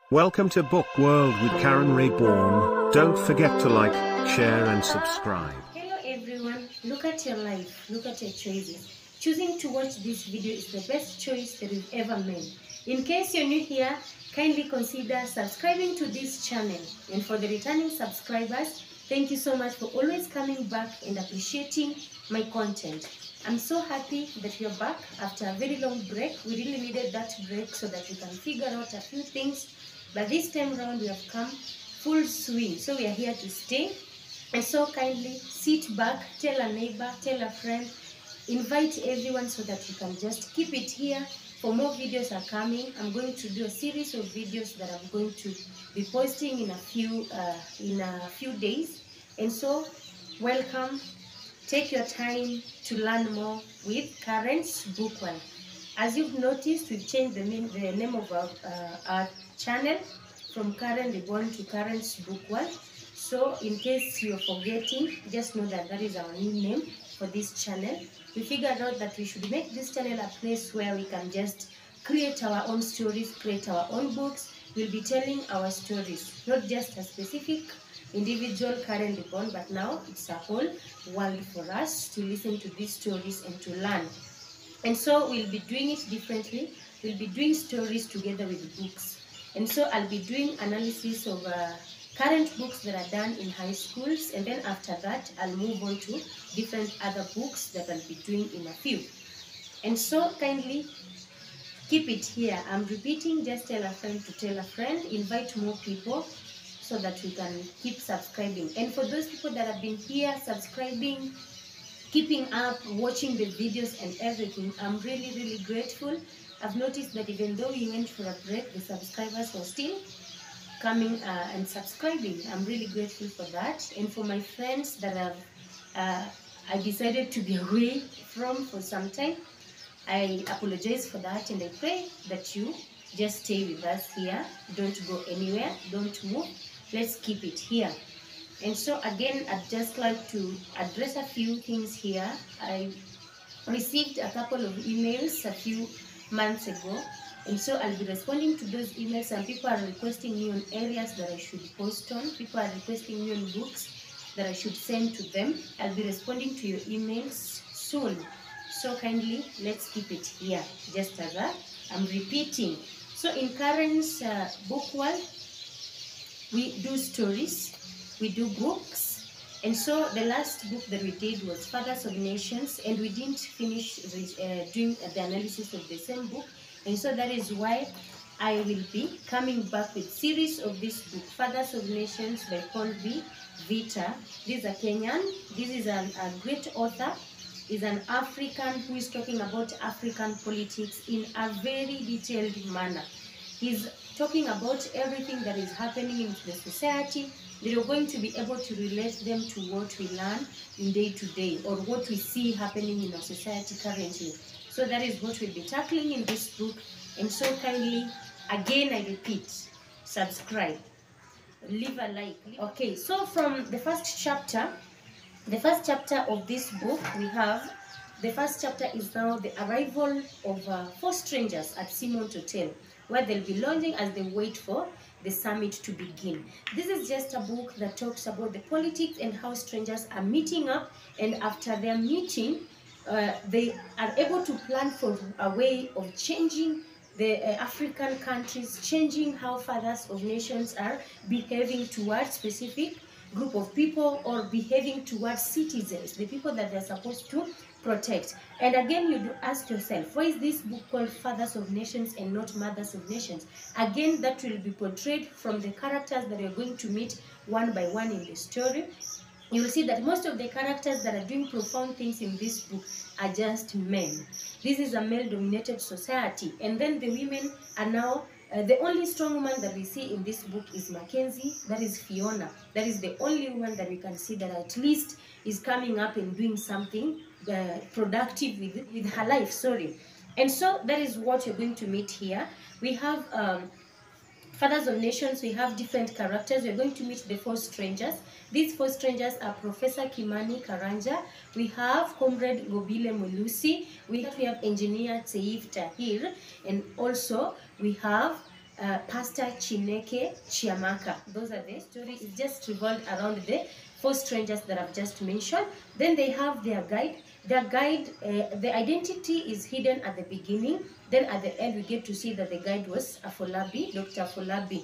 Welcome to Book World with Karen Rayborn. Don't forget to like, share and subscribe. Hello everyone, look at your life, look at your choices. Choosing to watch this video is the best choice that you've ever made. In case you're new here, kindly consider subscribing to this channel. And for the returning subscribers, thank you so much for always coming back and appreciating my content. I'm so happy that you're back after a very long break. We really needed that break so that we can figure out a few things. But this time around we have come full swing. So we are here to stay. And so kindly sit back, tell a neighbor, tell a friend, invite everyone so that you can just keep it here. For more videos are coming. I'm going to do a series of videos that I'm going to be posting in a few days. And so welcome. Take your time to learn more with Karen's Book World. As you've noticed, we've changed the name of our channel from Karen Reborn to Karen's Book World. So in case you're forgetting, just know that that is our new name for this channel. We figured out that we should make this channel a place where we can just create our own stories, create our own books. We'll be telling our stories, not just a specific individual Karen Reborn, but now it's a whole world for us to listen to these stories and to learn. And so we'll be doing it differently. We'll be doing stories together with books. And so I'll be doing analysis of current books that are done in high schools. And then after that, I'll move on to different other books that I'll be doing in a few. And so kindly keep it here. I'm repeating, just tell a friend to tell a friend. Invite more people so that we can keep subscribing. And for those people that have been here subscribing, keeping up, watching the videos and everything, I'm really, really grateful. I've noticed that even though we went for a break, the subscribers were still coming and subscribing. I'm really grateful for that. And for my friends that I decided to be away from for some time, I apologize for that, and I pray that you just stay with us here. Don't go anywhere, don't move. Let's keep it here. And so again, I'd just like to address a few things here. I received a couple of emails a few months ago, and so I'll be responding to those emails. Some people are requesting me on areas that I should post on. People are requesting me on books that I should send to them. I'll be responding to your emails soon. So kindly, let's keep it here, just as I'm repeating. So in Karen's book world, we do stories, we do books, and so the last book that we did was Fathers of Nations, and we didn't finish doing the analysis of the same book, and so that is why I will be coming back with series of this book, Fathers of Nations by Paul B. Vitta. This is a Kenyan. This is a great author. Is an African who is talking about African politics in a very detailed manner. He's talking about everything that is happening in the society. They're going to be able to relate them to what we learn in day to day, or what we see happening in our society currently. So that is what we'll be tackling in this book. And so kindly, again I repeat, subscribe, leave a like. Okay, so from the first chapter of this book, we have, the first chapter is now the arrival of 4 strangers at Simon Hotel, where they'll be lounging as they wait for the summit to begin. This is just a book that talks about the politics and how strangers are meeting up, and after their meeting, they are able to plan for a way of changing the African countries, changing how fathers of nations are behaving towards specific group of people, or behaving towards citizens, the people that they're supposed to protect. And again, you do ask yourself, why is this book called Fathers of Nations and not Mothers of Nations? Again, that will be portrayed from the characters that you're going to meet one by one in the story. You will see that most of the characters that are doing profound things in this book are just men. This is a male-dominated society, and then the women are now the only strong woman that we see in this book is Mackenzie. That is Fiona. That is the only one that we can see that at least is coming up and doing something productive with her life. And so that is what you're going to meet here. We have Fathers of Nations. We have different characters. We're going to meet the 4 strangers. These 4 strangers are Professor Kimani Karanja. We have Comrade Gobile Mulusi. We have Engineer Seif Tahir. And also we have Pastor Chineke Chiamaka. Those are the stories. It's just revolved around the 4 strangers that I've just mentioned. Then they have their guide. Their guide, the identity is hidden at the beginning. Then at the end, we get to see that the guide was Afolabi, Dr. Afolabi.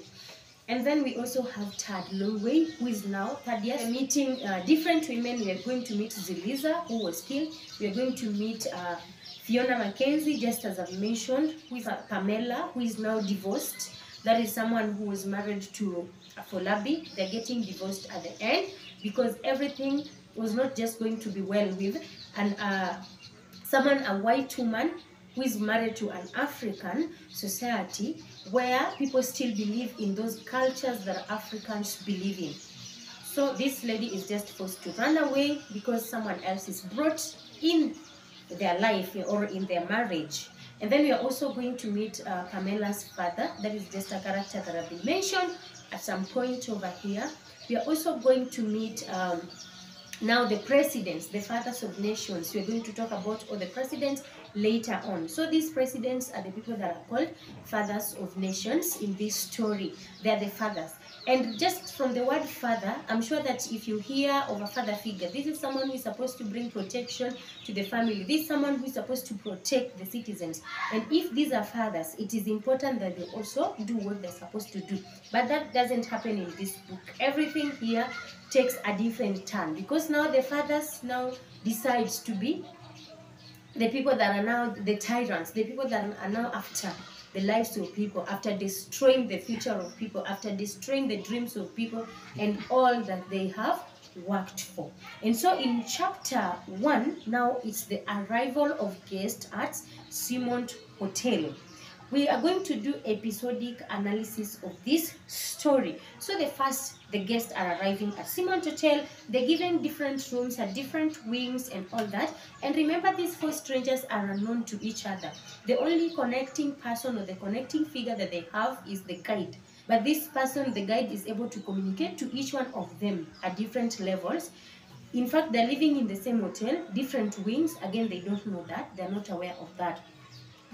And then we also have Tad Longway, who is now Thaddeus. Meeting different women. We are going to meet Ziliza, who was killed. We are going to meet Fiona Mackenzie, just as I've mentioned, who is Pamela, who is now divorced. That is someone who was married to Afolabi. They're getting divorced at the end because everything was not just going to be well with a white woman who is married to an African society where people still believe in those cultures that Africans believe in. So this lady is just forced to run away because someone else is brought in their life or in their marriage. And then we are also going to meet Pamela's father. That is just a character that I've been mentioned at some point over here. We are also going to meet now the presidents, the fathers of nations. We're going to talk about all the presidents later on. So these presidents are the people that are called fathers of nations in this story. They are the fathers. And just from the word father, I'm sure that if you hear of a father figure, this is someone who is supposed to bring protection to the family. This is someone who is supposed to protect the citizens. And if these are fathers, it is important that they also do what they're supposed to do. But that doesn't happen in this book. Everything here takes a different turn because now the fathers now decide to be the people that are now the tyrants, the people that are now after the lives of people, after destroying the future of people, after destroying the dreams of people and all that they have worked for. And so in chapter 1, now it's the arrival of guests at Simont Hotel. We are going to do episodic analysis of this story. So the guests are arriving at Simont Hotel. They're given different rooms at different wings and all that. And remember, these 4 strangers are unknown to each other. The only connecting person or the connecting figure that they have is the guide. But this person, the guide, is able to communicate to each one of them at different levels. In fact, they're living in the same hotel, different wings. Again, they don't know that. They're not aware of that.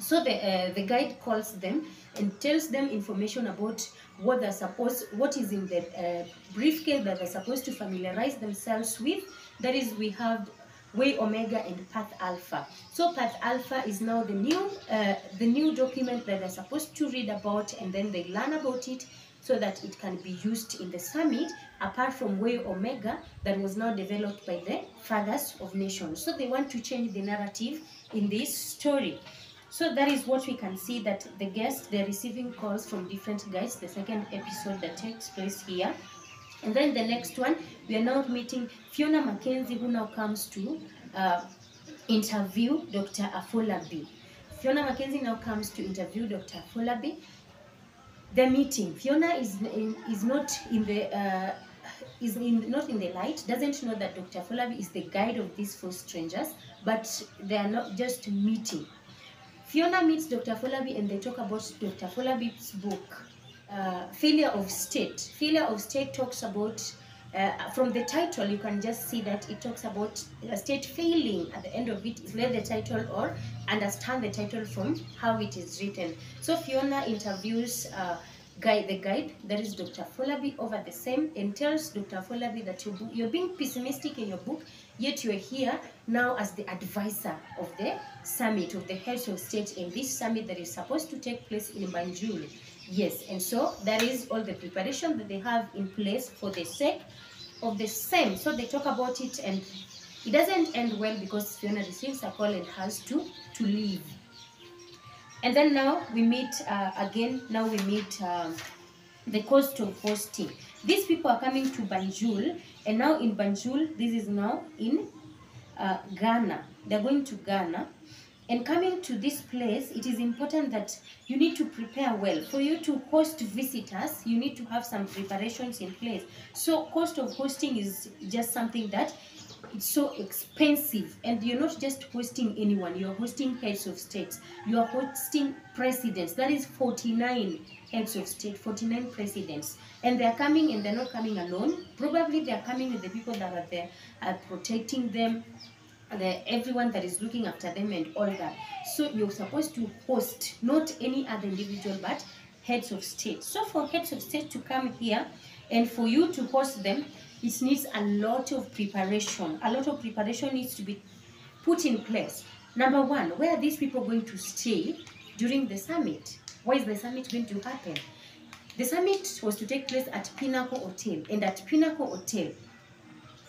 So the guide calls them and tells them information about what is in the briefcase that they're supposed to familiarize themselves with. That is, we have Way Omega and Path Alpha. So Path Alpha is now the new document that they're supposed to read about, and then they learn about it so that it can be used in the summit, apart from Way Omega that was now developed by the Fathers of Nations. So they want to change the narrative in this story. So that is what we can see, that the guests, they're receiving calls from different guides, the second episode that takes place here. And then the next one, we are now meeting Fiona Mackenzie, who now comes to interview Dr. Afolabi. Fiona Mackenzie now comes to interview Dr. Afolabi. The meeting, Fiona is not in the not in the light, doesn't know that Dr. Afolabi is the guide of these 4 strangers, but they are not just meeting. Fiona meets Dr. Afolabi and they talk about Dr. Afolabi's book, Failure of State. Failure of State talks about, from the title, you can just see that it talks about a state failing. At the end of it, read the title or understand the title from how it is written. So Fiona interviews the guide, that is Dr. Afolabi, over the same, and tells Dr. Afolabi that you're being pessimistic in your book, yet you're here now as the advisor of the summit, of the heads of state in this summit that is supposed to take place in Banjul. Yes, and so that is all the preparation that they have in place for the sake of the same. So they talk about it, and it doesn't end well because Fiona receives a call and has to leave. And then now we meet the cost of hosting. These people are coming to Banjul, and now in Banjul, this is now in Ghana. They're going to Ghana. And coming to this place, it is important that you need to prepare well. For you to host visitors, you need to have some preparations in place. So cost of hosting is just something that it's so expensive, and you're not just hosting anyone, you're hosting heads of states, you're hosting presidents. That is 49 heads of state, 49 presidents, and they're coming, and they're not coming alone. Probably they're coming with the people that are there, protecting them, everyone that is looking after them and all that. So you're supposed to host not any other individual but heads of state. So for heads of state to come here and for you to host them, it needs a lot of preparation. A lot of preparation needs to be put in place. Number one, where are these people going to stay during the summit? Where is the summit going to happen? The summit was to take place at Pinnacle Hotel, and at Pinnacle Hotel,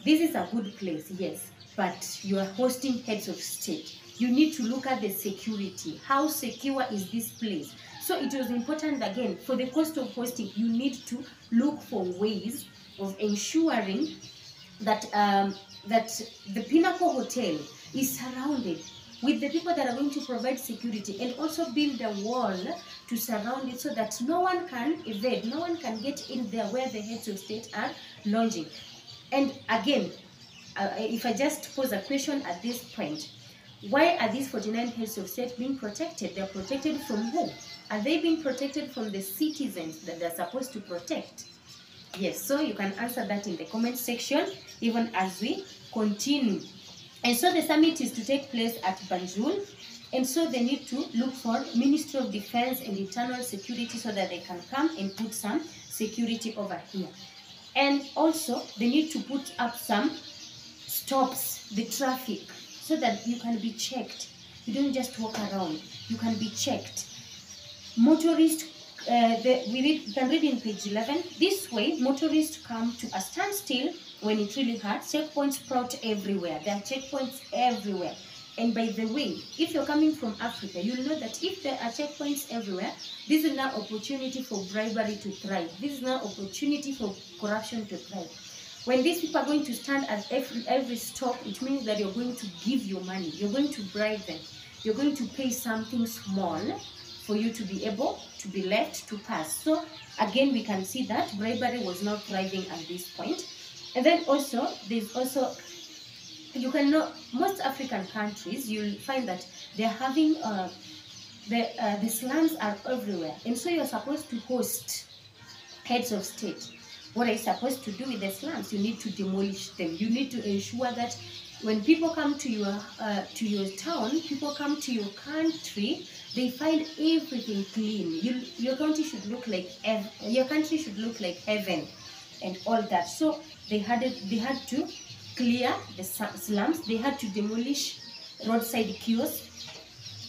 this is a good place, yes, but you are hosting heads of state. You need to look at the security. How secure is this place? So it was important, again, for the cost of hosting, you need to look for ways of ensuring that that the Pinnacle Hotel is surrounded with the people that are going to provide security, and also build a wall to surround it so that no one can evade, no one can get in there where the heads of state are lounging. And again, if I just pose a question at this point, why are these 49 heads of state being protected? They're protected from who? Are they being protected from the citizens that they're supposed to protect? Yes, so you can answer that in the comment section even as we continue. And so the summit is to take place at Banjul, and so they need to look for Ministry of Defense and Internal Security so that they can come and put some security over here. And also they need to put up some stops, the traffic, so that you can be checked. You don't just walk around, you can be checked. Motorists, we can read in page 11, this way motorists come to a standstill when it really hurts. Checkpoints sprout everywhere. There are checkpoints everywhere. And by the way, if you're coming from Africa, you'll know that if there are checkpoints everywhere, this is now opportunity for bribery to thrive. This is now opportunity for corruption to thrive. When these people are going to stand at every stop, it means that you're going to give your money. You're going to bribe them. You're going to pay something small for you to be able to be left to pass. So again, we can see that bribery was not thriving at this point. And then also, there's also, you can know, most African countries, you'll find that they're having, the slums are everywhere. And so you're supposed to host heads of state. What are you supposed to do with the slums? You need to demolish them. You need to ensure that when people come to your town, people come to your country, they find everything clean. Your country should look like heaven, and all that. So they had to clear the slums. They had to demolish roadside kiosks.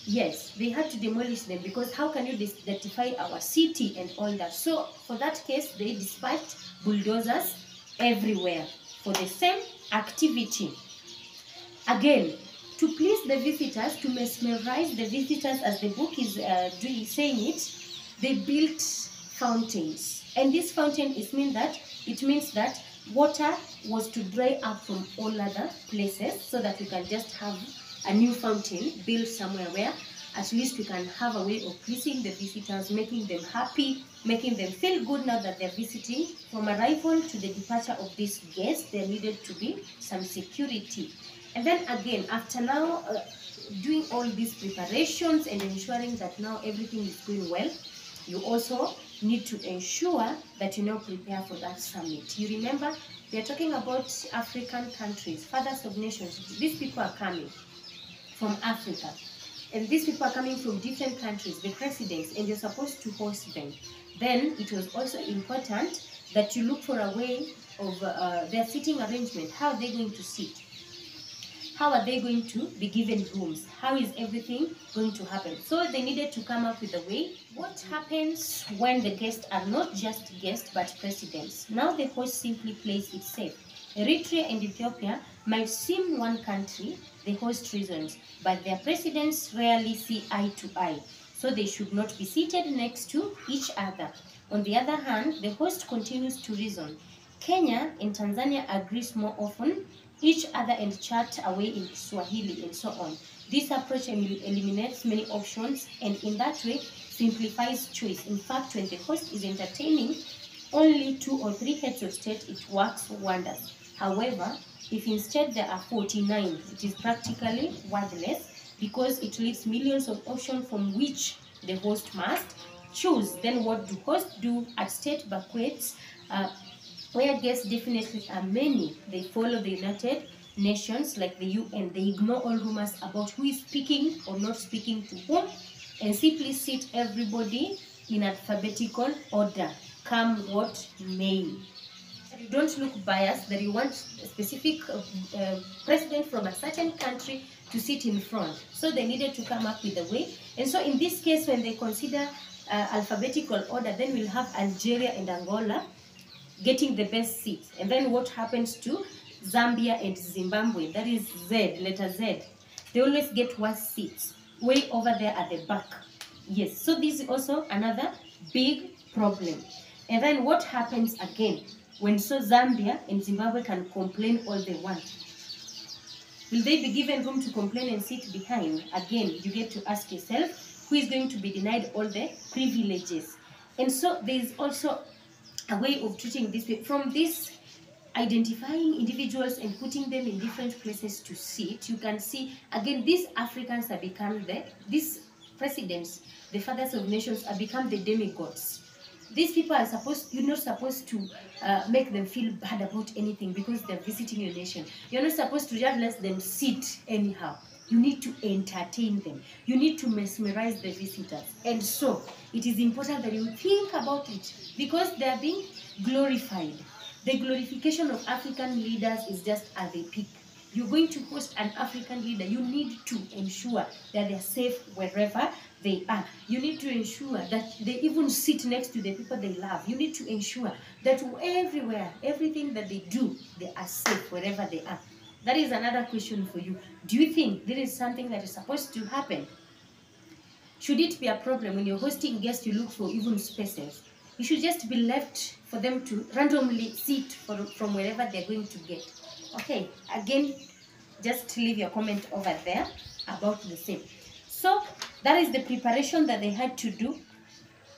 Yes, they had to demolish them, because how can you identify our city and all that? So for that case, they dispatched bulldozers everywhere for the same activity. Again, to please the visitors, to mesmerize the visitors, as the book is saying it, they built fountains. And this fountain means that water was to dry up from all other places, so that we can just have a new fountain built somewhere where at least we can have a way of pleasing the visitors, making them happy, making them feel good now that they're visiting. From arrival to the departure of these guests, there needed to be some security. And then again, after now doing all these preparations and ensuring that now everything is going well, you also need to ensure that you now prepare for that summit. You remember, we are talking about African countries, fathers of nations. These people are coming from Africa, and these people are coming from different countries, the presidents, and you're supposed to host them. Then it was also important that you look for a way of their sitting arrangement. How are they going to sit? How are they going to be given rooms? How is everything going to happen? So they needed to come up with a way. What happens when the guests are not just guests but presidents? Now the host simply plays it safe. Eritrea and Ethiopia might seem one country, the host reasons, but their presidents rarely see eye to eye, so they should not be seated next to each other. On the other hand, the host continues to reason. Kenya and Tanzania agrees more often each other and chat away in Swahili and so on. This approach eliminates many options and in that way simplifies choice. In fact, when the host is entertaining only 2 or 3 heads of state, it works wonders. However, if instead there are 49, it is practically worthless because it leaves millions of options from which the host must choose. Then what do hosts do at state banquets? Where guests definitely are many, they follow the United Nations like the UN. They ignore all rumors about who is speaking or not speaking to whom and simply sit everybody in alphabetical order, come what may. You don't look biased, that you want a specific president from a certain country to sit in front. So they needed to come up with a way. And so in this case, when they consider alphabetical order, then we'll have Algeria and Angola getting the best seats. And then what happens to Zambia and Zimbabwe? That is Z, letter Z. They always get worse seats, way over there at the back. Yes, so this is also another big problem. And then what happens again when Zambia and Zimbabwe can complain all they want? Will they be given room to complain and sit behind? Again, you get to ask yourself, who is going to be denied all the privileges? And so there is also a way of treating this from this identifying individuals and putting them in different places to sit. You can see again, these Africans have become these presidents, the fathers of nations, have become the demigods. These people are you're not supposed to make them feel bad about anything because they're visiting your nation. You're not supposed to just let them sit anyhow. You need to entertain them. You need to mesmerize the visitors. And so it is important that you think about it because they are being glorified. The glorification of African leaders is just at the peak. You're going to host an African leader. You need to ensure that they're safe wherever they are. You need to ensure that they even sit next to the people they love. You need to ensure that everywhere, everything that they do, they are safe wherever they are. That is another question for you. Do you think this is something that is supposed to happen? Should it be a problem when you're hosting guests, you look for even spaces? You should just be left for them to randomly sit from wherever they're going to get. Okay, again, just leave your comment over there about the same. So that is the preparation that they had to do.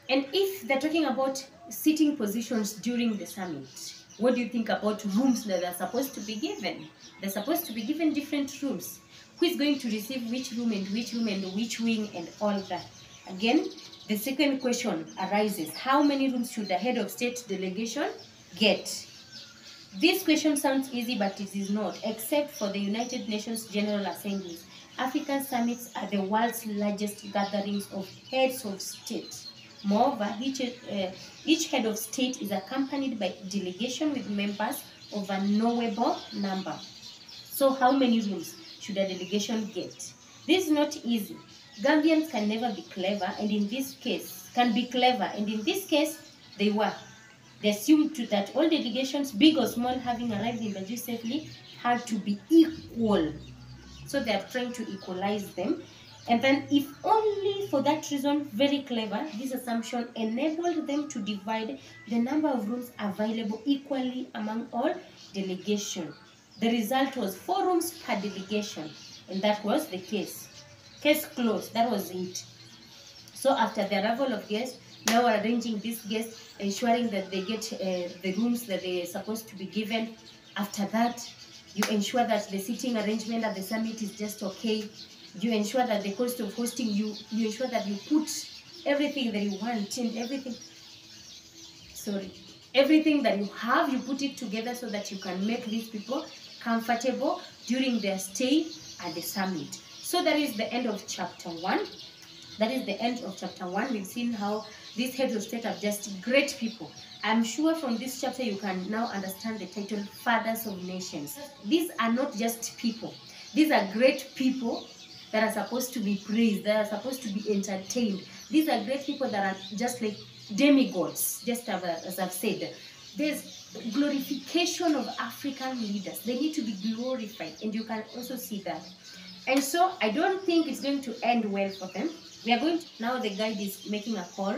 And if they're talking about sitting positions during the summit, what do you think about rooms that they're supposed to be given? They're supposed to be given different rooms. Who is going to receive which room and which room and which wing and all that? Again, the second question arises. How many rooms should the head of state delegation get? This question sounds easy, but it is not, except for the United Nations General Assemblies. African summits are the world's largest gatherings of heads of state. Moreover, each head of state is accompanied by a delegation with members of a knowable number. So how many rooms should a delegation get? This is not easy. Gambians can never be clever, and in this case, they were. They assumed that all delegations, big or small, having arrived in Banjul safely, had to be equal. So they are trying to equalize them. And then, if only for that reason, very clever, this assumption enabled them to divide the number of rooms available equally among all delegations. The result was 4 rooms per delegation, and that was the case. Case closed, that was it. So after the arrival of guests, now we're arranging these guests, ensuring that they get the rooms that they're supposed to be given. After that, you ensure that the seating arrangement at the summit is just okay. You ensure that the cost of hosting, you ensure that you put everything that you want and everything that you have, you put it together so that you can make these people comfortable during their stay at the summit. So that is the end of chapter 1. That is the end of chapter 1. We've seen how these heads of state are just great people. I'm sure from this chapter you can now understand the title, Fathers of Nations. These are not just people. These are great people that are supposed to be praised, that are supposed to be entertained. These are great people that are just like demigods, just as I've said. There's glorification of African leaders. They need to be glorified, and you can also see that. And so I don't think it's going to end well for them. We are going to, now the guide is making a call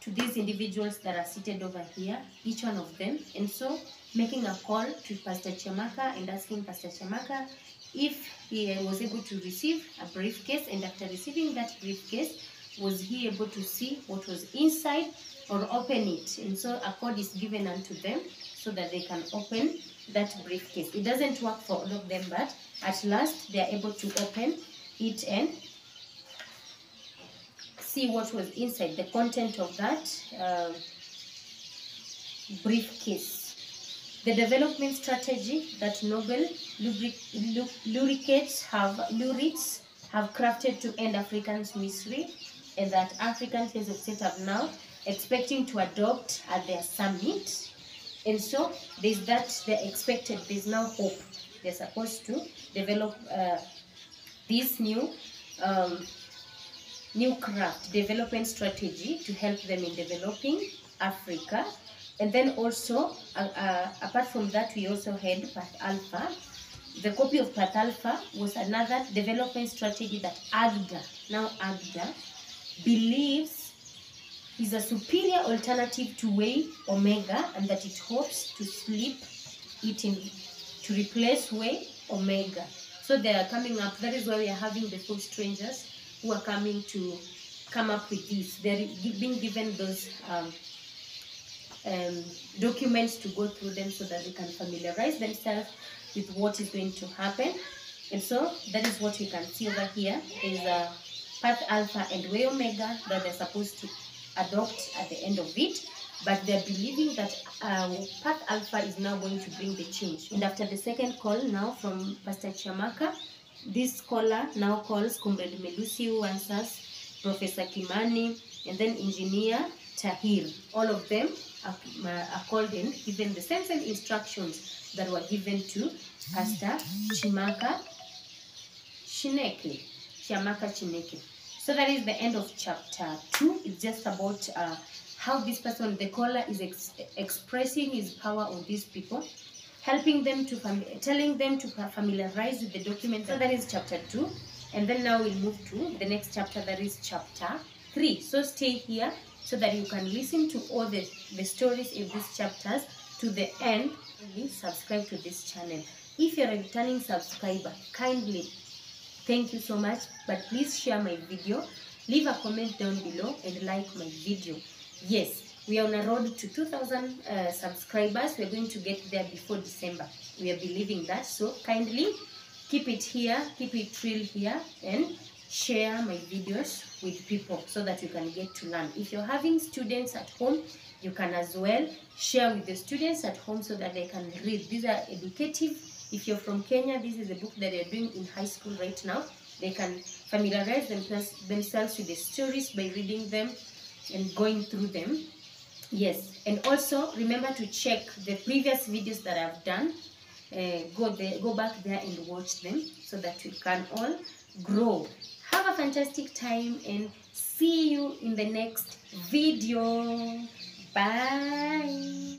to these individuals that are seated over here, each one of them. And so making a call to Pastor Chamaka and asking Pastor Chamaka if he was able to receive a briefcase, and after receiving that briefcase, was he able to see what was inside or open it? And so a code is given unto them so that they can open that briefcase. It doesn't work for all of them, but at last they are able to open it and see what was inside, the content of that briefcase. The development strategy that Nobel laureates have crafted to end Africans' misery and that African heads of state are now expecting to adopt at their summit. And so there's that they're expected, there's now hope. They're supposed to develop this new craft development strategy to help them in developing Africa. And then also, apart from that, we also had Path Alpha. The copy of Path Alpha was another development strategy that AGDA believes is a superior alternative to Way Omega, and that it hopes to to replace Way Omega. So they are coming up. That is why we are having the 4 strangers who are coming to come up with this. They're being given those documents to go through them so that they can familiarize themselves with what is going to happen. And so that is what we can see over here is Path Alpha and Way Omega that they're supposed to adopt at the end of it. But they're believing that Path Alpha is now going to bring the change. And after the second call now from Pastor Chiamaka, this scholar now calls Comrade Melusi, who answers Professor Kimani, and then Engineer Tahir. All of them are called and given the same instructions that were given to Pastor Chiamaka Chineke. So that is the end of chapter 2. It's just about how this person, the caller, is expressing his power on these people, helping them to telling them to familiarize with the document. So that is chapter 2. And then now we'll move to the next chapter, that is chapter 3. So stay here so that you can listen to all the stories in these chapters to the end. Please subscribe to this channel. If you're a returning subscriber, kindly, thank you so much. But please share my video, leave a comment down below, and like my video. Yes, we are on a road to 2,000 subscribers. We're going to get there before December. We are believing that. So kindly keep it here, keep it real here, and share my videos with people so that you can get to learn. If you're having students at home, you can as well share with the students at home so that they can read. These are educative. If you're from Kenya, this is a book that they're doing in high school right now. They can familiarize themselves with the stories by reading them and going through them. Yes, and also remember to check the previous videos that I've done. Go back there and watch them so that we can all grow. Have a fantastic time and see you in the next video. Bye.